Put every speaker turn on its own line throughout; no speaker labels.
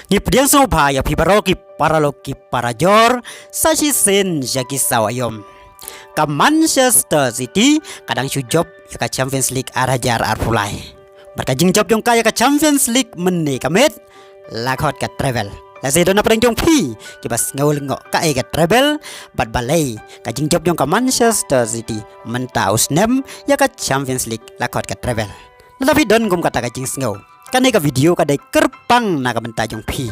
Ngipdiang soba ya pibaroki paraloki parajor sashi sen jaki sawayom. Ka Manchester City kadang job ya ka Champions League arajar arpulai. Berkajing job yang kaya ka Champions League meni kamet lakot ka travel. Lasi dona perang jong pi kibas ngawul ngok ka ka travel bat balai kajing job yang ka Manchester City mentaus nem ya ka Champions League lakot ka travel. Tetapi don gum kata kajing ngaw. Kanai ka video kadai kerpang na ka mentajong pi.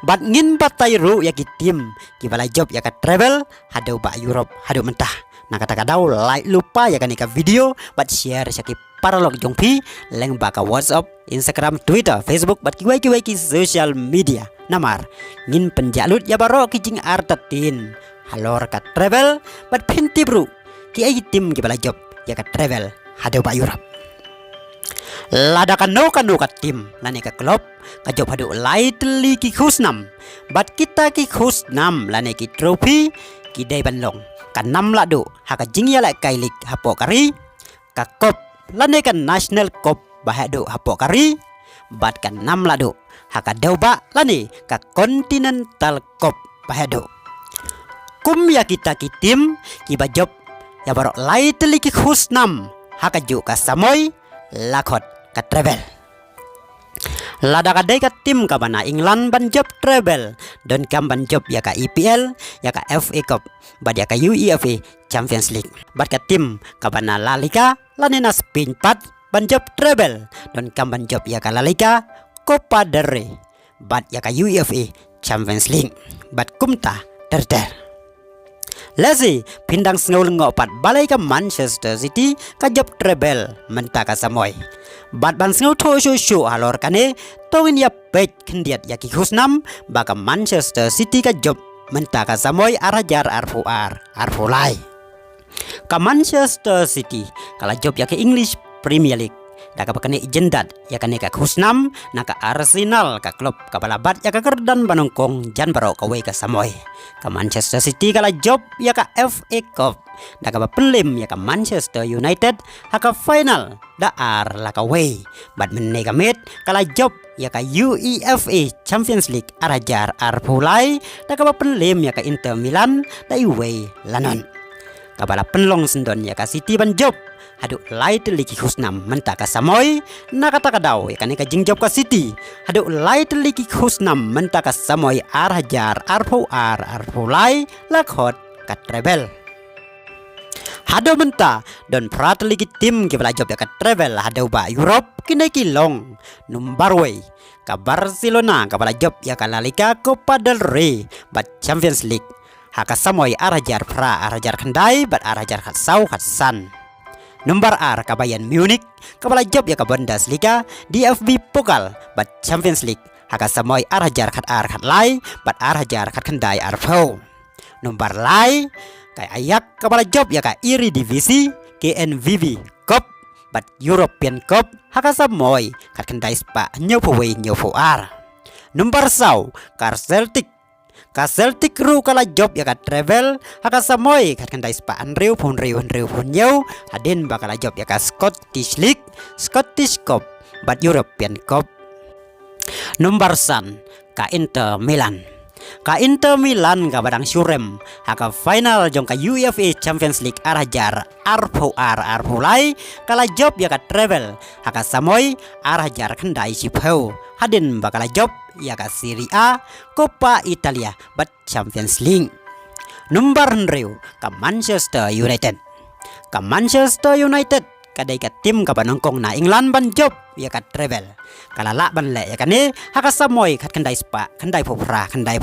Bat ngin batai ru ya ki tim ki balai job ya ka travel hadau ba Europe hadau mentah. Nah kata kadau like lupa ya kan ka video bat share syaki paralog jong pi leng ba ka WhatsApp, Instagram, Twitter, Facebook bat kiwai ki social media. Namar ngin penjalut ya baro ki jing artatin. Halor ka travel bat pinti bro ki ai tim ki balai job ya ka travel hadau ba Europe. Lada kano ka tim lani ka klub ka job hadu lightly ki khusnam bat kita ki khusnam lani ki trophy ki dai banlong ka nam ladu haka jingya la kailik hapo kari ka kop lani ka national kop bahadu hapo kari bat ka nam ladu haka dauba lani ka continental kop bahadu kum ya kita ki tim ki ba job ya baro lightly ki khusnam haka ju ka samoy lakot ka travel. Lada kadai ka tim ka bana England ban job travel don kam ban job ya ka EPL ya ka FA Cup bad ya ka UEFA Champions League bad ka tim ka bana La Liga lanena Spain pat ban job travel don kam ban job ya ka La Liga Copa del Rey bad ya ka UEFA Champions League bad kumta terter. Lasi pindang sngaul ngopat balai ka Manchester City ka job travel menta ka samoy. Bat ban sngaul to shu halor kane tongin ya pej kendiat ya ki khusnam baka Manchester City ka job menta ka samoy arajar arfulai. Ka Manchester City kala job ya ki English Premier League daka bakane jendat ya kane ka khusnam na ka Arsenal ka klub ka balabat ya ka kerdan banongkong jan baro ka we ka samoy. Ka Manchester City kala job ya ka FA Cup daka penlim ya ka Manchester United haka final da ar la ka we bad menne ka met kala job ya ka UEFA Champions League arajar arpulai daka penlim ya ka Inter Milan da iwe lanon ka bala penlong sendon ya ka City ban job hadu light liki khusnam menta ka samoy na kata kadau ya kan ka jing job ka City hadu light liki khusnam menta ka samoy arhajar arpulai lakot ka travel. Hado menta don prat liki tim ki bala job ya ka travel hado ba Europe kini ki long numbarway ka Barcelona ka bala job ya ka La Liga Copa del Rey bat Champions League haka samoy arhajar kendai bat arhajar khatsau khatsan. Nomor R ka Bayern Munich ka bala job ya ka Bundesliga DFB Pokal bat Champions League haka samoy arhajar khat lai bat arhajar khat kendai arfau. Nomor lai ka Ayak ka bala job ya ka Eredivisie KNVB Cup bat European Cup haka samoy khat kendai spa nyopo ar. Nomor sau ka Celtic ru kala job ya ka travel haka samoy kat kendai spa riu pun nyau hadin bakala job ya ka Scottish League Scottish Cup bat European Cup. Nomor san ka Inter Milan ka badang surem haka final jong ka UEFA Champions League arhajar arpulai kala job ya ka travel haka samoy arhajar kendai sipau hadin bakala job ya ka Serie A Coppa Italia bat Champions League. Nomor riu ka Manchester United kadai ka tim ka banongkong na England ban job ya ka travel kala la ban le ya kane haka samoy kat kendai spa kendai popra kendai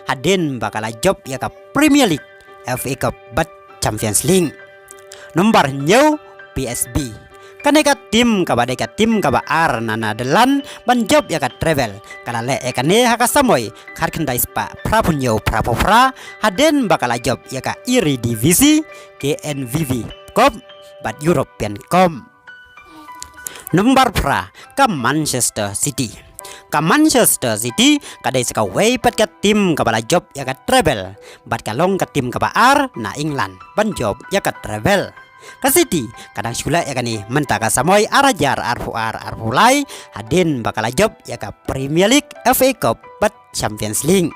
hadin bakala job ya ka Premier League FA Cup bat Champions League. Nomor nyau PSB kane ka tim ka badai ka tim ka ba ar nana delan ban job ya ka travel kala le ya kane haka samoy kat kendai spa prapunyo prapopra hadin bakala job ya ka Eredivisie KNVB Cup bat European Cup. Nomor pra ka Manchester City kadai saka way pat ka tim ka bala job ya ka travel bat ka long ka tim ka ba ar na England ban job ya ka travel. Kasiti kadang sula ya kani mentaka samoy arajar arfulai hadin bakal job ya ka Premier League, FA Cup, bat Champions League.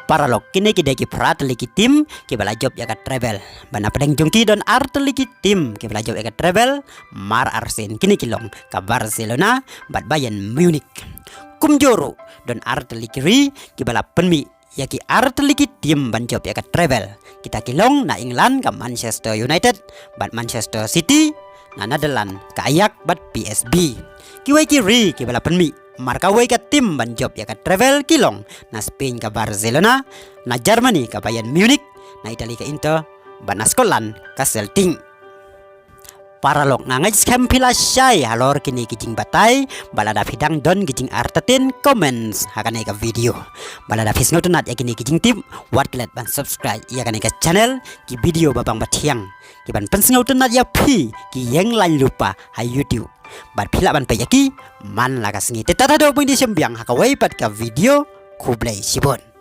Para lok kini kida ki prat liki tim ki bala job ya ka travel. Bana pedeng jungki don art liki tim ki bala job ya ka travel mar Arsen kini kilong ka Barcelona bat Bayern Munich. Kumjoro don art liki ri ki bala penmi ya ki art liki tim ban job ya ka travel. Kita kilong na England ka Manchester United bat Manchester City, na Netherlands ka Ajax bat PSV. Kiwai kiri ki bala penmi marka wai ka tim ban job ya ka travel kilong na Spain ka Barcelona, na Germany ka Bayern Munich, na Italy ka Inter, ban na Scotland ka Celtic. Para lok na ngay scam pila syai halor kini kijing batay balada fidang don kijing artatin comments hakane ka video balada fis ngotunat ya kini kijing tip wat kilat ban subscribe ya kane ka channel ki video babang batiang ki ban pensing ngotunat ya pi ki yang lain lupa ha YouTube bat pila ban payaki man lakas ngi tetata do pun di sembiang hakawai pat ka video kublai sibon.